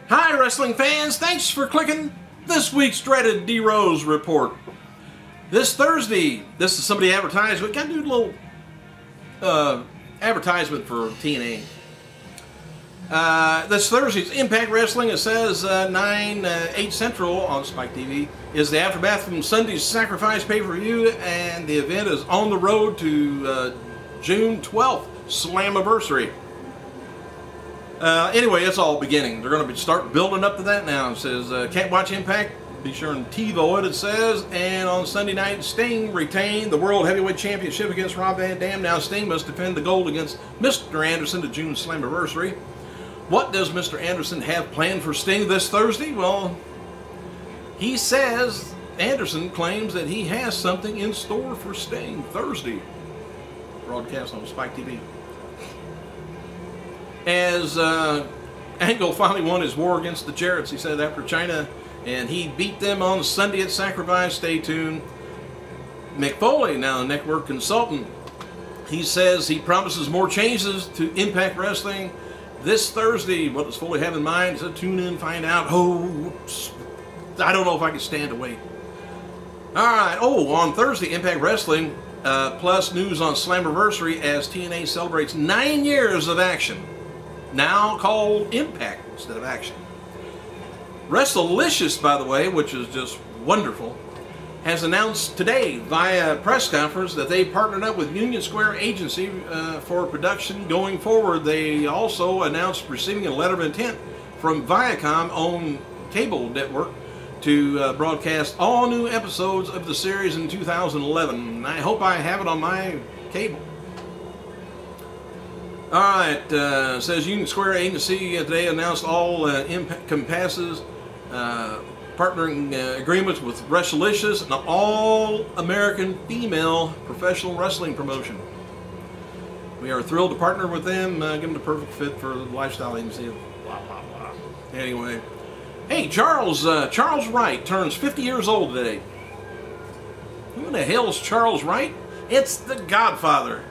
Hi wrestling fans, thanks for clicking this week's dreaded D-Rose report. This Thursday, this is somebody advertised, we got to do a little advertisement for TNA. This Thursday's Impact Wrestling, it says 8 Central on Spike TV, is the aftermath from Sunday's Sacrifice pay-per-view, and the event is on the road to June 12th, Slammiversary. Anyway, it's all beginning. They're going to start building up to that now. It says, can't watch Impact? Be sure and TiVo it, says. And on Sunday night, Sting retained the World Heavyweight Championship against Rob Van Dam. Now Sting must defend the gold against Mr. Anderson to June Slammiversary. What does Mr. Anderson have planned for Sting this Thursday? Well, he says, Anderson claims that he has something in store for Sting Thursday. Broadcast on Spike TV. As Angle finally won his war against the Jarretts, he said, after China, and he beat them on Sunday at Sacrifice. Stay tuned. Mick Foley, now a network consultant, he says he promises more changes to Impact Wrestling this Thursday. What does Foley have in mind? So tune in, find out. Oh, I don't know if I can stand to wait. All right. Oh, on Thursday, Impact Wrestling plus news on Slammiversary as TNA celebrates 9 years of action. Now called Impact instead of Action. Wrestlelicious, by the way, which is just wonderful, has announced today via press conference that they partnered up with Union Square Agency for production going forward. They also announced receiving a letter of intent from Viacom-owned cable network to broadcast all new episodes of the series in 2011. I hope I have it on my cable. Alright, says Union Square Agency today announced all Impact partnering agreements with Wrestlelicious, an all-American female professional wrestling promotion. We are thrilled to partner with them, give them the perfect fit for the lifestyle agency. Blah, blah, blah. Anyway, hey, Charles Wright turns 50 years old today. Who the hell is Charles Wright? It's the Godfather.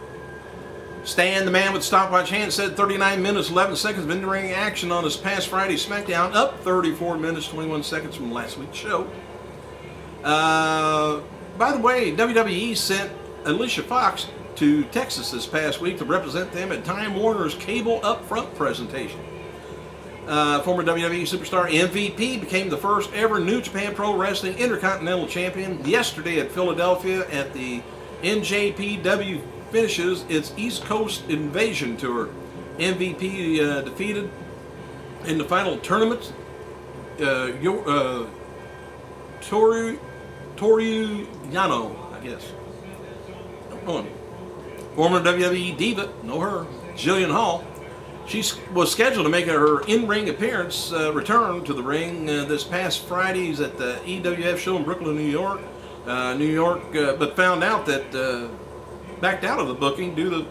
Stan, the man with stopwatch hand, said 39 minutes, 11 seconds of in-ring action on this past Friday's SmackDown, up 34 minutes, 21 seconds from last week's show. By the way, WWE sent Alicia Fox to Texas this past week to represent them at Time Warner's Cable Upfront presentation. Former WWE superstar MVP became the first ever New Japan Pro Wrestling Intercontinental Champion yesterday at Philadelphia at the NJPW finishes its East Coast Invasion Tour. MVP defeated in the final tournament Toriano, I guess. Former WWE diva, know her, Juillian Hall. She was scheduled to make her in-ring appearance, return to the ring this past Friday's at the EWF show in Brooklyn, New York. But found out that backed out of the booking due to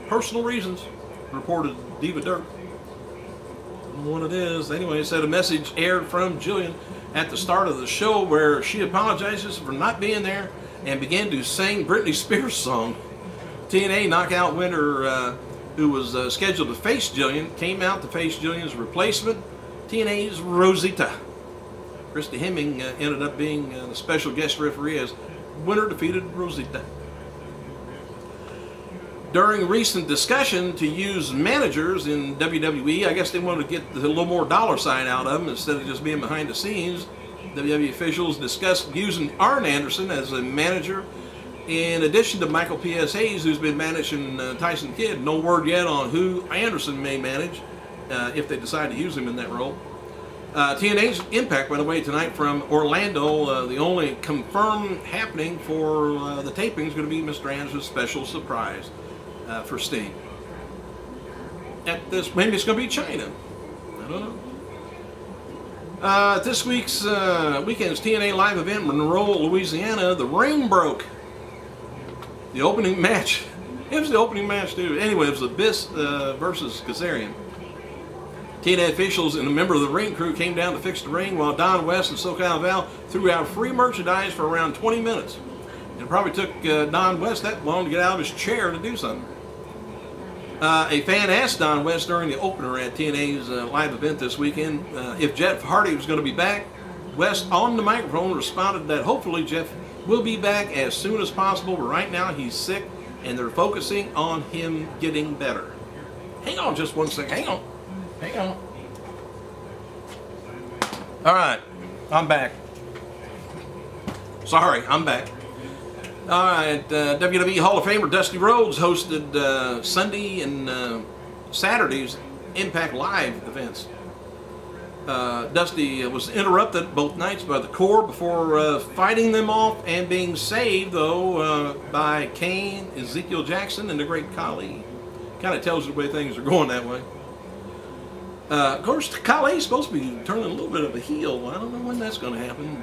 personal reasons, reported Diva Dirt. I don't know what it is. Anyway, it said a message aired from Juillian at the start of the show where she apologizes for not being there and began to sing Britney Spears' song. TNA knockout winner who was scheduled to face Juillian came out to face Juillian's replacement, TNA's Rosita. Christy Hemming ended up being the special guest referee as winner defeated Rosita. During recent discussion to use managers in WWE, I guess they wanted to get a little more dollar sign out of them instead of just being behind the scenes. WWE officials discussed using Arn Anderson as a manager in addition to Michael P.S. Hayes, who's been managing Tyson Kidd. No word yet on who Anderson may manage if they decide to use him in that role. TNA's Impact, by the way, tonight from Orlando. The only confirmed happening for the taping is going to be Mr. Anderson's special surprise for Sting. At this, maybe it's going to be China. I don't know. This week's weekend's TNA live event in Monroe, Louisiana, the ring broke. The opening match. It was the opening match, too. Anyway, it was Abyss versus Kazarian. TNA officials and a member of the ring crew came down to fix the ring while Don West and SoCal Val threw out free merchandise for around 20 minutes. It probably took Don West that long to get out of his chair to do something. A fan asked Don West during the opener at TNA's live event this weekend if Jeff Hardy was going to be back. West, on the microphone, responded that hopefully Jeff will be back as soon as possible, but right now he's sick and they're focusing on him getting better. Hang on just one second. Hang on. Hang on. All right. I'm back. Sorry, I'm back. All right. WWE Hall of Famer Dusty Rhodes hosted Sunday and Saturday's Impact Live events. Dusty was interrupted both nights by the Core before fighting them off and being saved, though, by Kane, Ezekiel Jackson, and the Great Khali. Kind of tells you the way things are going that way. Of course, Khali is supposed to be turning a little bit of a heel. I don't know when that's going to happen.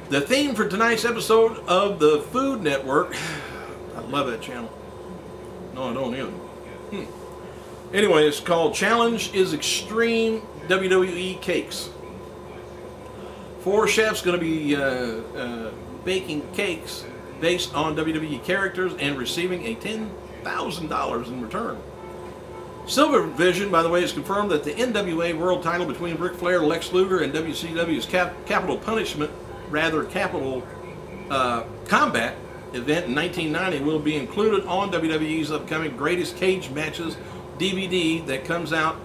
The theme for tonight's episode of the Food Network. I love that channel. No, I don't either. Anyway, it's called Challenge is Extreme WWE Cakes. 4 chefs going to be baking cakes based on WWE characters and receiving a $10,000 in return. Silver Vision, by the way, has confirmed that the NWA World Title between Ric Flair, Lex Luger, and WCW's Capital Combat event in 1990 will be included on WWE's upcoming Greatest Cage Matches DVD that comes out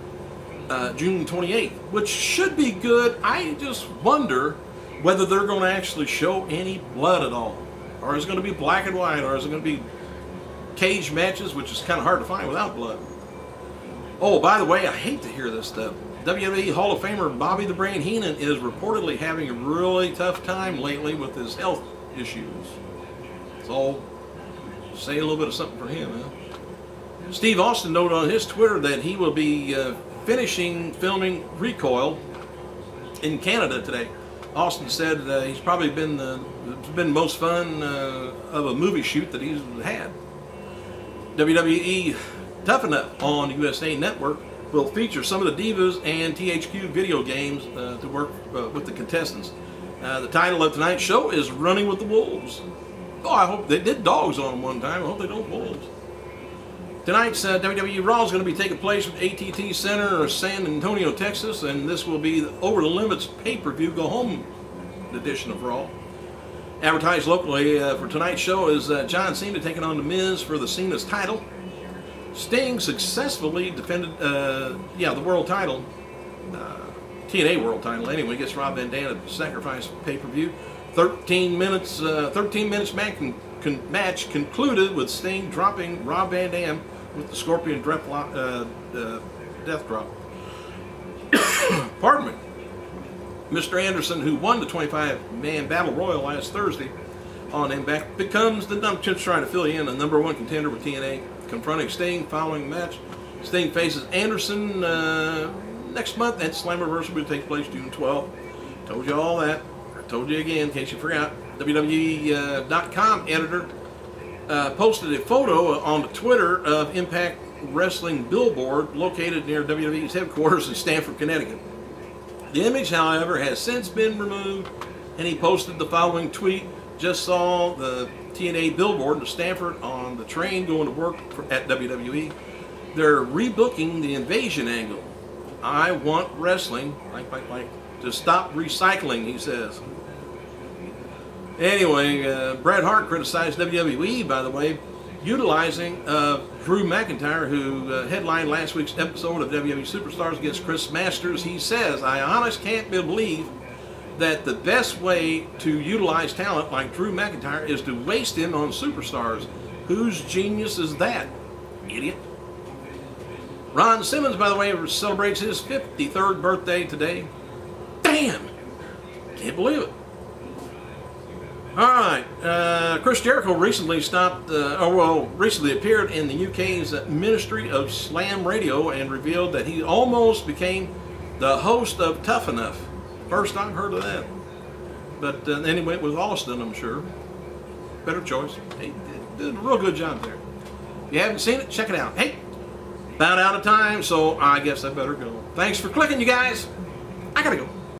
June 28th, which should be good. I just wonder whether they're going to actually show any blood at all, or is it going to be black and white, or is it going to be cage matches, which is kind of hard to find without blood. Oh, by the way, I hate to hear this stuff. WWE Hall of Famer Bobby the Brain Heenan is reportedly having a really tough time lately with his health issues. So, say a little bit of something for him, huh? Steve Austin noted on his Twitter that he will be finishing filming Recoil in Canada today. Austin said he's probably been the most fun of a movie shoot that he's had. WWE Tough Enough on USA Network will feature some of the Divas and THQ video games to work with the contestants. The title of tonight's show is Running with the Wolves. Oh, I hope they did dogs on them one time. I hope they don't wolves. Tonight's WWE Raw is going to be taking place at AT&T Center, San Antonio, Texas, and this will be the Over the Limits pay-per-view go-home edition of Raw. Advertised locally for tonight's show is John Cena taking on The Miz for the Cena's title. Sting successfully defended, the world title, TNA world title anyway, against Rob Van Dam at the Sacrifice pay-per-view. 13 minutes match concluded with Sting dropping Rob Van Dam with the Scorpion death drop. Pardon me. Mr. Anderson, who won the 25-man Battle Royal last Thursday on Impact, becomes just trying to fill you in, the #1 contender with TNA, confronting Sting following the match. Sting faces Anderson next month at Slammiversary, which takes place June 12th. Told you all that. I told you again in case you forgot. WWE.com editor posted a photo on the Twitter of Impact Wrestling billboard located near WWE's headquarters in Stamford, Connecticut. The image, however, has since been removed, and he posted the following tweet: "Just saw the TNA billboard in Stamford on the train going to work at WWE. They're rebooking the invasion angle. I want wrestling, to stop recycling," he says. Anyway, Bret Hart criticized WWE, by the way, utilizing Drew McIntyre, who headlined last week's episode of WWE Superstars against Chris Masters. He says, "I honestly can't believe that the best way to utilize talent like Drew McIntyre is to waste him on superstars. Whose genius is that, idiot?" Ron Simmons, by the way, celebrates his 53rd birthday today. Damn! Can't believe it. Alright, Chris Jericho recently recently appeared in the UK's Ministry of Slam Radio and revealed that he almost became the host of Tough Enough. First I've heard of that. But then he went with Austin, I'm sure. Better choice. He did a real good job there. If you haven't seen it, check it out. Hey, about out of time, so I guess I better go. Thanks for clicking, you guys. I gotta go.